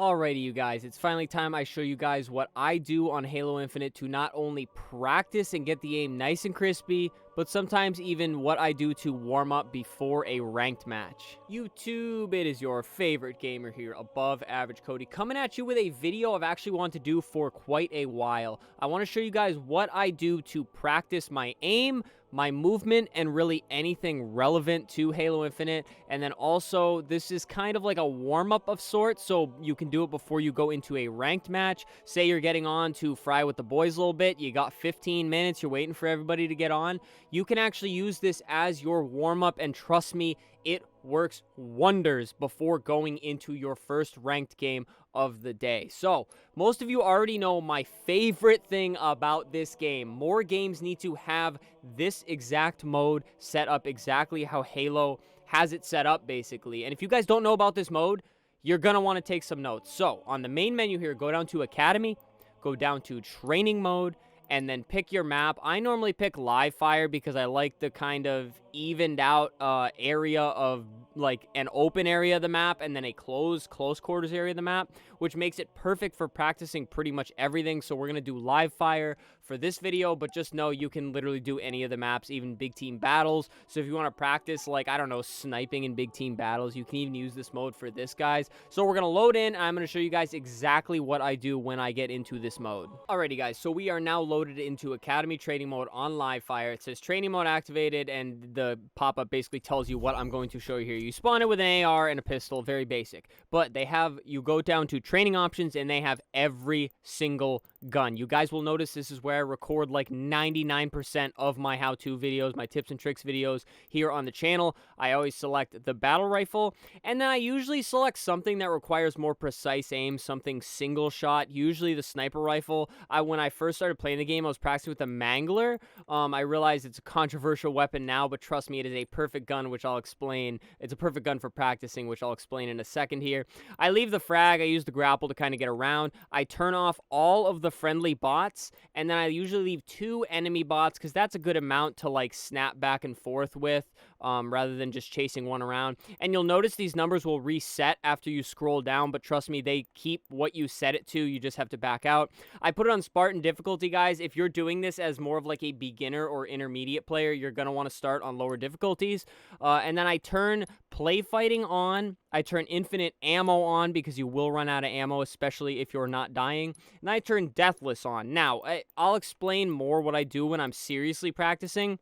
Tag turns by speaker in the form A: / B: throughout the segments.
A: Alrighty, you guys, it's finally time I show you guys what I do on Halo Infinite to not only practice and get the aim nice and crispy, but sometimes even what I do to warm up before a ranked match. YouTube, it is your favorite gamer here, Above Average Cody, coming at you with a video I've actually wanted to do for quite a while. I want to show you guys what I do to practice my aim, my movement, and really anything relevant to Halo Infinite. And then also, this is kind of like a warm-up of sorts, so you can do it before you go into a ranked match. Say you're getting on to fry with the boys a little bit, you got 15 minutes, you're waiting for everybody to get on. You can actually use this as your warm-up, and trust me, it works wonders before going into your first ranked game of the day. So, most of you already know my favorite thing about this game. More games need to have this exact mode set up exactly how Halo has it set up, basically. And if you guys don't know about this mode, you're going to want to take some notes. So, on the main menu here, go down to Academy, go down to Training Mode, and then pick your map. I normally pick live fire because I like the kind of evened out area of like an open area of the map and then a close quarters area of the map, which makes it perfect for practicing pretty much everything. So we're going to do live fire for this video, but just know you can literally do any of the maps, even big team battles. So if you want to practice, like, I don't know, sniping in big team battles, you can even use this mode for this, guys. So we're going to load in, and I'm going to show you guys exactly what I do when I get into this mode. Alrighty, guys, so we are now loaded into Academy Training Mode on live fire. It says training mode activated, and the pop-up basically tells you what I'm going to show you here. You spawn it with an AR and a pistol, very basic. But they have, you go down to training options, and they have every single gun. You guys will notice this is where I record like 99% of my how-to videos, my tips and tricks videos here on the channel. I always select the battle rifle, and then I usually select something that requires more precise aim, something single shot, usually the sniper rifle. When I first started playing the game, I was practicing with the Mangler. I realize it's a controversial weapon now, but trust me, it is a perfect gun, which I'll explain. It's a perfect gun for practicing, which I'll explain in a second here. I leave the frag. I use the grapple to kind of get around. I turn off all of the friendly bots, and then I usually leave 2 enemy bots because that's a good amount to like snap back and forth with, rather than just chasing one around. And you'll notice these numbers will reset after you scroll down, but trust me, they keep what you set it to. You just have to back out. I put it on Spartan difficulty, guys. If you're doing this as more of like a beginner or intermediate player, you're going to want to start on lower difficulties. And then I turn play fighting on. I turn infinite ammo on because you will run out of ammo, especially if you're not dying. And I turn Deathless on. Now, I'll explain more what I do when I'm seriously practicing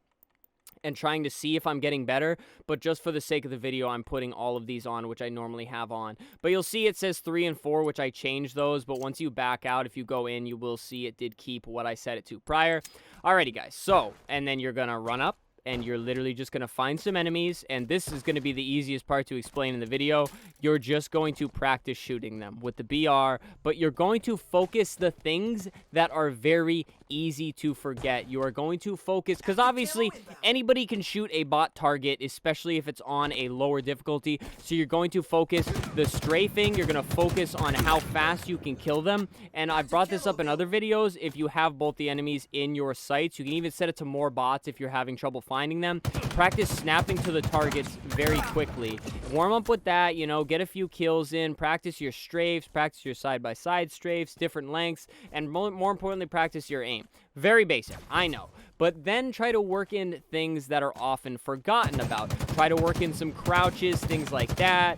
A: and trying to see if I'm getting better, but just for the sake of the video, I'm putting all of these on, which I normally have on. But you'll see it says 3 and 4, which I changed those, but once you back out, if you go in, you will see it did keep what I set it to prior. Alrighty, guys, so, and then you're gonna run up, and you're literally just going to find some enemies, and this is going to be the easiest part to explain in the video. You're just going to practice shooting them with the BR, but you're going to focus the things that are very easy to forget. You are going to focus, because obviously anybody can shoot a bot target, especially if it's on a lower difficulty, so you're going to focus the strafing, you're going to focus on how fast you can kill them, and I've brought this up in other videos. If you have both the enemies in your sights, you can even set it to more bots if you're having trouble finding them. Practice snapping to the targets very quickly. Warm up with that, you know, get a few kills in, practice your strafes, practice your side-by-side strafes, different lengths, and more importantly, practice your aim. Very basic, I know. But then try to work in things that are often forgotten about. Try to work in some crouches, things like that.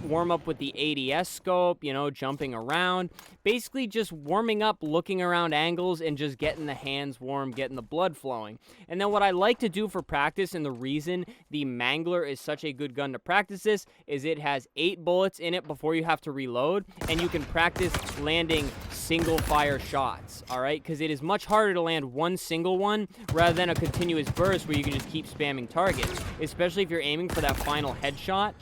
A: Warm up with the ADS scope, you know, jumping around. Basically just warming up, looking around angles, and just getting the hands warm, getting the blood flowing. And then what I like to do for practice, and the reason the Mangler is such a good gun to practice this, is it has 8 bullets in it before you have to reload, and you can practice landing single fire shots, all right? Because it is much harder to land one single one rather than a continuous burst where you can just keep spamming targets, especially if you're aiming for that final headshot.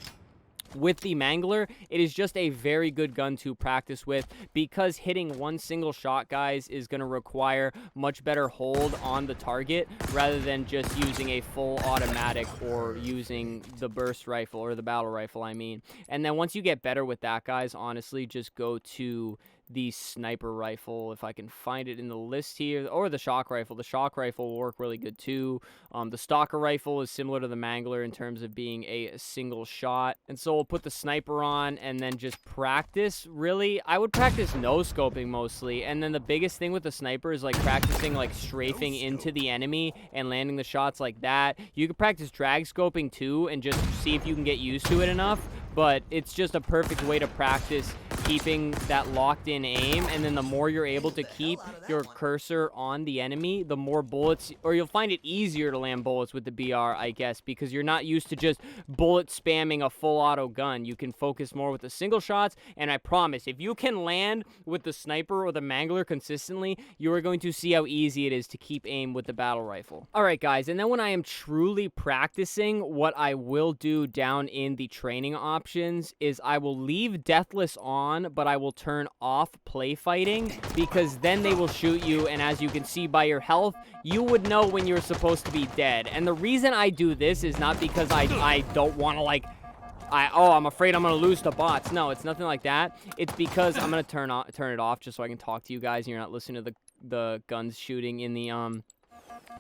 A: With the Mangler, it is just a very good gun to practice with because hitting one single shot, guys, is going to require much better hold on the target rather than just using a full automatic or using the burst rifle or the battle rifle, I mean. And then once you get better with that, guys, honestly, just go to the sniper rifle, if I can find it in the list here, or the shock rifle. The shock rifle will work really good too. The stalker rifle is similar to the mangler in terms of being a single shot. And so we'll put the sniper on and then just practice. Really, I would practice no scoping mostly. And then the biggest thing with the sniper is like practicing like strafing into the enemy and landing the shots like that. You could practice drag scoping too and just see if you can get used to it enough. But it's just a perfect way to practice keeping that locked in aim, and then the more you're able to keep your cursor on the enemy, the more bullets, or you'll find it easier to land bullets with the BR, I guess, because you're not used to just bullet spamming a full auto gun. You can focus more with the single shots, and I promise, if you can land with the sniper or the mangler consistently, you are going to see how easy it is to keep aim with the battle rifle. All right, guys, and then when I am truly practicing, what I will do down in the training options is I will leave Deathless on, but I will turn off play fighting, because then they will shoot you, and as you can see by your health, you would know when you're supposed to be dead. And the reason I do this is not because I don't want to like I'm afraid I'm gonna lose to bots. No, it's nothing like that. It's because I'm gonna turn it off just so I can talk to you guys and you're not listening to the guns shooting in the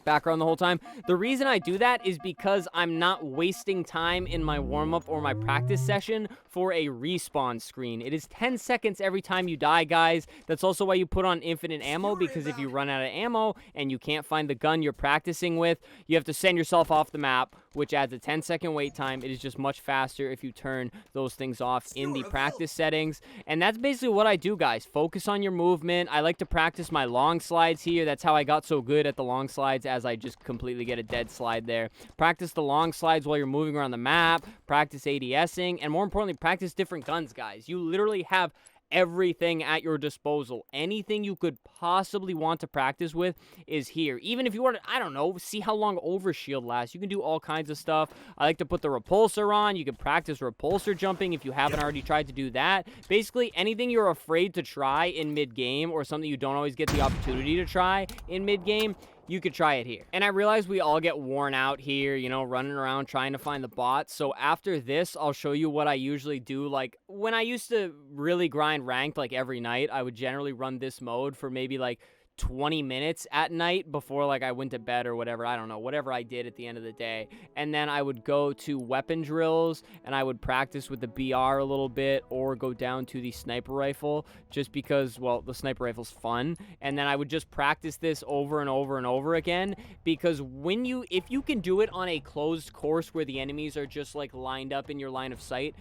A: background the whole time. The reason I do that is because I'm not wasting time in my warm-up or my practice session for a respawn screen. It is 10 seconds every time you die, guys. That's also why you put on infinite ammo, because if you run out of ammo and you can't find the gun you're practicing with, you have to send yourself off the map, which adds a 10-second wait time. It is just much faster if you turn those things off in the practice settings. And that's basically what I do, guys. Focus on your movement. I like to practice my long slides here. That's how I got so good at the long slides, as I just completely get a dead slide there. Practice the long slides while you're moving around the map. Practice ADSing. And more importantly, practice different guns, guys. You literally have everything at your disposal. Anything you could possibly want to practice with is here. Even if you want to, I don't know, see how long overshield lasts. You can do all kinds of stuff. I like to put the repulsor on. You can practice repulsor jumping if you haven't already tried to do that. Basically, anything you're afraid to try in mid-game, or something you don't always get the opportunity to try in mid-game, you could try it here. And I realize we all get worn out here, you know, running around trying to find the bots. So after this, I'll show you what I usually do. Like, when I used to really grind ranked, like every night, I would generally run this mode for maybe like 20 minutes at night before like I went to bed or whatever. I don't know, whatever I did at the end of the day. And then I would go to weapon drills and I would practice with the BR a little bit, or go down to the sniper rifle, just because, well, the sniper rifle's fun. And then I would just practice this over and over and over again, because if you can do it on a closed course where the enemies are just like lined up in your line of sight,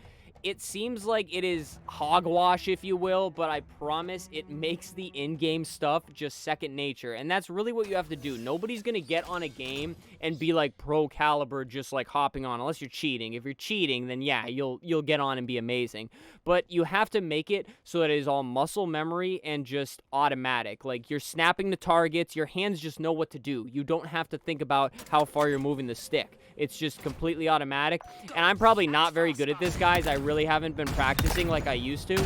A: it seems like it is hogwash, if you will, but I promise it makes the in-game stuff just second nature. And that's really what you have to do. Nobody's going to get on a game and be like pro caliber just like hopping on, unless you're cheating. If you're cheating, then yeah, you'll get on and be amazing. But you have to make it so that it is all muscle memory and just automatic. Like, you're snapping the targets, your hands just know what to do. You don't have to think about how far you're moving the stick. It's just completely automatic. And I'm probably not very good at this, guys. I really haven't been practicing like I used to.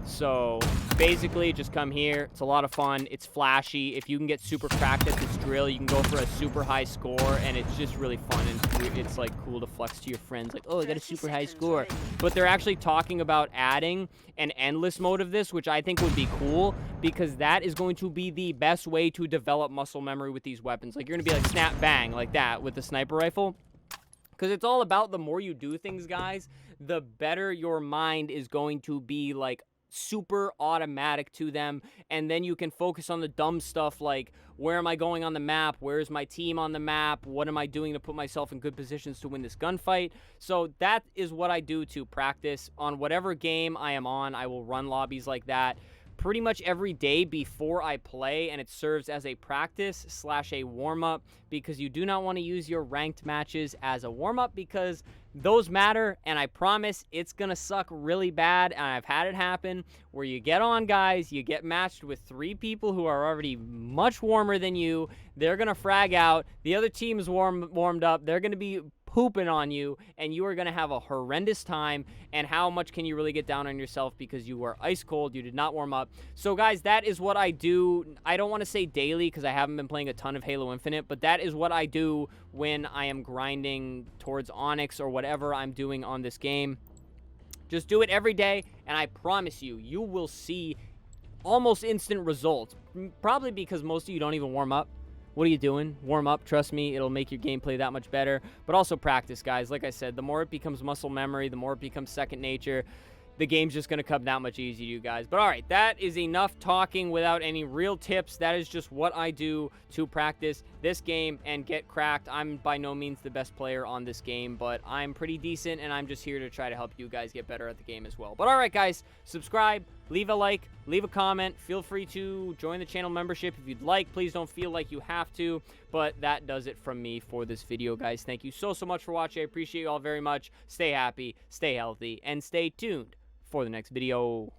A: So basically, just come here. It's a lot of fun. It's flashy. If you can get super cracked at this drill, you can go for a super high score, and it's just really fun, and it's like cool to flex to your friends, like, oh, I got a super high score. But they're actually talking about adding an endless mode of this, which I think would be cool, because that is going to be the best way to develop muscle memory with these weapons. Like, you're gonna be like snap bang like that with the sniper rifle. Because it's all about the more you do things, guys, the better your mind is going to be, like, super automatic to them. And then you can focus on the dumb stuff like, where am I going on the map? Where's my team on the map? What am I doing to put myself in good positions to win this gunfight? So that is what I do to practice. On whatever game I am on, I will run lobbies like that pretty much every day before I play, and it serves as a practice / a warm-up, because you do not want to use your ranked matches as a warm-up, because those matter, and I promise it's gonna suck really bad. And I've had it happen where you get on, guys, you get matched with 3 people who are already much warmer than you. They're gonna frag out, the other team is warmed up, they're gonna be pooping on you, and you are going to have a horrendous time. And how much can you really get down on yourself because you were ice cold, you did not warm up? So guys, that is what I do. I don't want to say daily because I haven't been playing a ton of Halo Infinite, but that is what I do when I am grinding towards Onyx or whatever I'm doing on this game. Just do it every day, and I promise you, you will see almost instant results. Probably because most of you don't even warm up. What are you doing? Warm up. Trust me, it'll make your gameplay that much better. But also practice, guys. Like I said, the more it becomes muscle memory, the more it becomes second nature, the game's just going to come that much easier to you guys. But all right, that is enough talking without any real tips. That is just what I do to practice this game and get cracked. I'm by no means the best player on this game, but I'm pretty decent, and I'm just here to try to help you guys get better at the game as well. But all right, guys, subscribe, leave a like, leave a comment. Feel free to join the channel membership if you'd like. Please don't feel like you have to, but that does it from me for this video, guys. Thank you so much for watching. I appreciate you all very much. Stay happy, stay healthy, and stay tuned for the next video.